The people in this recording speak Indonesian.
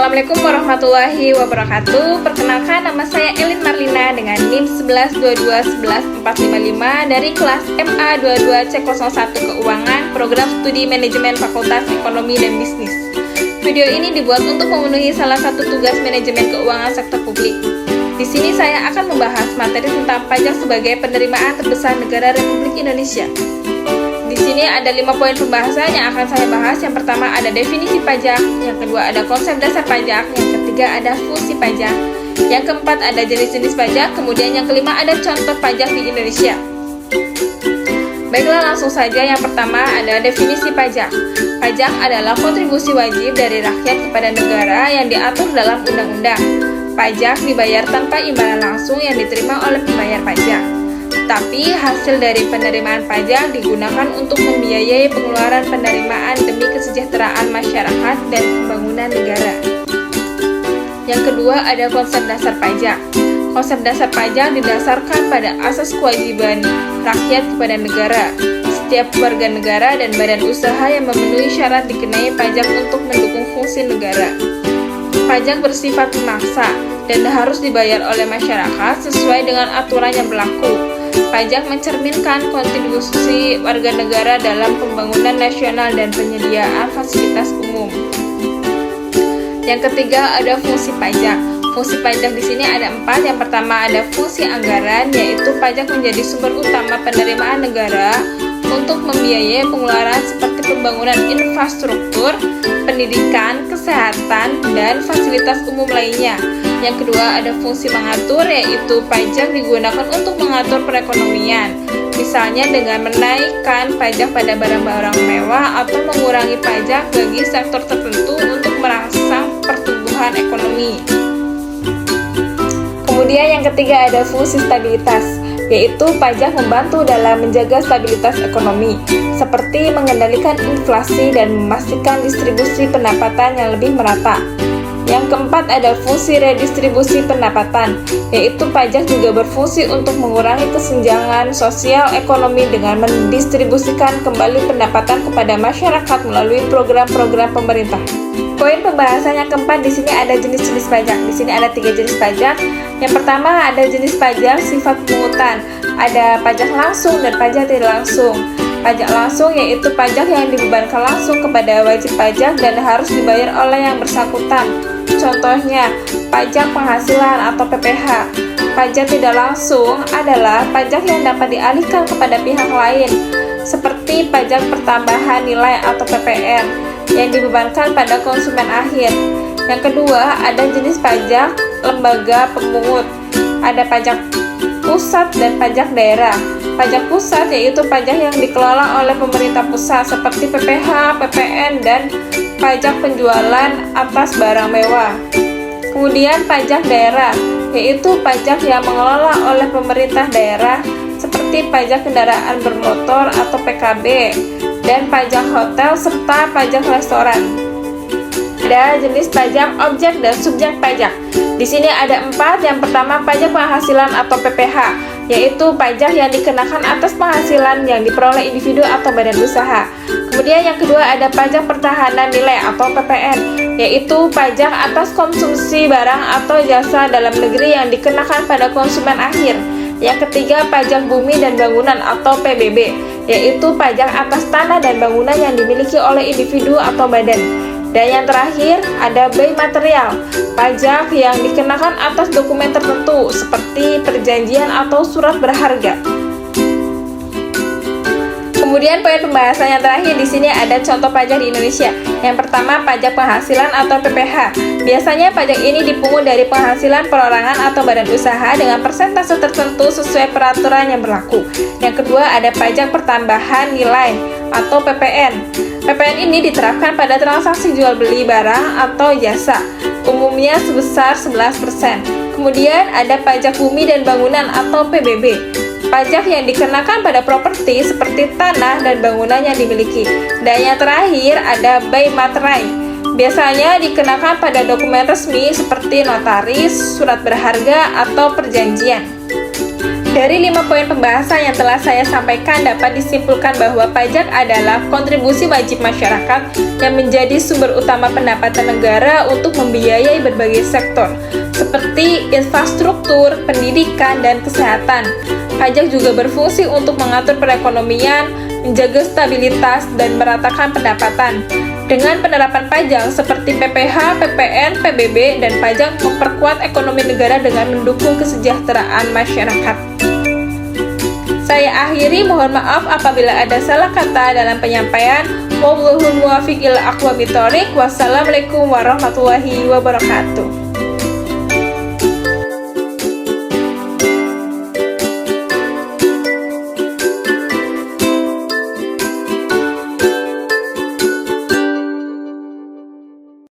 Assalamualaikum warahmatullahi wabarakatuh. Perkenalkan, nama saya Elin Marlina dengan NIM 11221145 dari kelas MA22C01 Keuangan, Program Studi Manajemen Fakultas Ekonomi dan Bisnis. Video ini dibuat untuk memenuhi salah satu tugas manajemen keuangan sektor publik. Di sini saya akan membahas materi tentang pajak sebagai penerimaan terbesar negara Republik Indonesia. Di sini ada 5 poin pembahasan yang akan saya bahas. Yang pertama ada definisi pajak, yang kedua ada konsep dasar pajak, yang ketiga ada fungsi pajak, yang keempat ada jenis-jenis pajak, kemudian yang kelima ada contoh pajak di Indonesia. Baiklah, langsung saja. Yang pertama ada definisi pajak. Pajak adalah kontribusi wajib dari rakyat kepada negara yang diatur dalam undang-undang. Pajak dibayar tanpa imbalan langsung yang diterima oleh pembayar pajak. Tapi hasil dari penerimaan pajak digunakan untuk membiayai pengeluaran penerimaan demi kesejahteraan masyarakat dan pembangunan negara. Yang kedua ada konsep dasar pajak. Konsep dasar pajak didasarkan pada asas kewajiban rakyat kepada negara. Setiap warga negara dan badan usaha yang memenuhi syarat dikenai pajak untuk mendukung fungsi negara. Pajak bersifat memaksa dan harus dibayar oleh masyarakat sesuai dengan aturan yang berlaku. Pajak mencerminkan kontribusi warga negara dalam pembangunan nasional dan penyediaan fasilitas umum. Yang ketiga ada fungsi pajak. Fungsi pajak di sini ada 4. Yang pertama ada fungsi anggaran, yaitu pajak menjadi sumber utama penerimaan negara untuk membiayai pengeluaran seperti pembangunan infrastruktur, pendidikan, kesehatan, dan fasilitas umum lainnya. Yang kedua ada fungsi mengatur, yaitu pajak digunakan untuk mengatur perekonomian, misalnya dengan menaikkan pajak pada barang-barang mewah atau mengurangi pajak bagi sektor tertentu untuk merangsang pertumbuhan ekonomi. Kemudian yang ketiga ada fungsi stabilitas, yaitu pajak membantu dalam menjaga stabilitas ekonomi, seperti mengendalikan inflasi dan memastikan distribusi pendapatan yang lebih merata. Yang keempat ada fungsi redistribusi pendapatan, yaitu pajak juga berfungsi untuk mengurangi kesenjangan sosial ekonomi dengan mendistribusikan kembali pendapatan kepada masyarakat melalui program-program pemerintah. Poin pembahasan yang keempat di sini ada jenis-jenis pajak. Di sini ada 3 jenis pajak. Yang pertama ada jenis pajak sifat pungutan. Ada pajak langsung dan pajak tidak langsung. Pajak langsung yaitu pajak yang dibebankan langsung kepada wajib pajak dan harus dibayar oleh yang bersangkutan. Contohnya, pajak penghasilan atau PPh. Pajak tidak langsung adalah pajak yang dapat dialihkan kepada pihak lain, seperti pajak pertambahan nilai atau PPN, yang dibebankan pada konsumen akhir. Yang kedua, ada jenis pajak lembaga pemungut. Ada pajak pusat dan pajak daerah. Pajak pusat yaitu pajak yang dikelola oleh pemerintah pusat seperti PPh, PPN, dan pajak penjualan atas barang mewah. Kemudian pajak daerah yaitu pajak yang mengelola oleh pemerintah daerah seperti pajak kendaraan bermotor atau PKB, dan pajak hotel serta pajak restoran. Ada jenis pajak objek dan subjek pajak. Di sini ada 4. Yang pertama pajak penghasilan atau PPh, yaitu pajak yang dikenakan atas penghasilan yang diperoleh individu atau badan usaha. Kemudian yang kedua ada pajak pertahanan nilai atau PPN, yaitu pajak atas konsumsi barang atau jasa dalam negeri yang dikenakan pada konsumen akhir. Yang ketiga pajak bumi dan bangunan atau PBB, yaitu pajak atas tanah dan bangunan yang dimiliki oleh individu atau badan. Dan yang terakhir ada bei material, pajak yang dikenakan atas dokumen tertentu seperti perjanjian atau surat berharga. Kemudian poin pembahasan yang terakhir di sini ada contoh pajak di Indonesia. Yang pertama pajak penghasilan atau PPh. Biasanya pajak ini dipungut dari penghasilan perorangan atau badan usaha dengan persentase tertentu sesuai peraturan yang berlaku. Yang kedua ada pajak pertambahan nilai atau PPN. PPN ini diterapkan pada transaksi jual beli barang atau jasa, umumnya sebesar 11%. Kemudian ada pajak bumi dan bangunan atau PBB. Pajak yang dikenakan pada properti seperti tanah dan bangunan yang dimiliki. Dan yang terakhir ada bei materai. Biasanya dikenakan pada dokumen resmi seperti notaris, surat berharga, atau perjanjian. Dari 5 poin pembahasan yang telah saya sampaikan dapat disimpulkan bahwa pajak adalah kontribusi wajib masyarakat yang menjadi sumber utama pendapatan negara untuk membiayai berbagai sektor, seperti infrastruktur, pendidikan, dan kesehatan. Pajak juga berfungsi untuk mengatur perekonomian, menjaga stabilitas, dan meratakan pendapatan. Dengan penerapan pajak seperti PPh, PPN, PBB, dan pajak memperkuat ekonomi negara dengan mendukung kesejahteraan masyarakat. Saya akhiri, mohon maaf apabila ada salah kata dalam penyampaian. Wallahul muwaffiq ila aqwamit thoriq. Wassalamualaikum warahmatullahi wabarakatuh.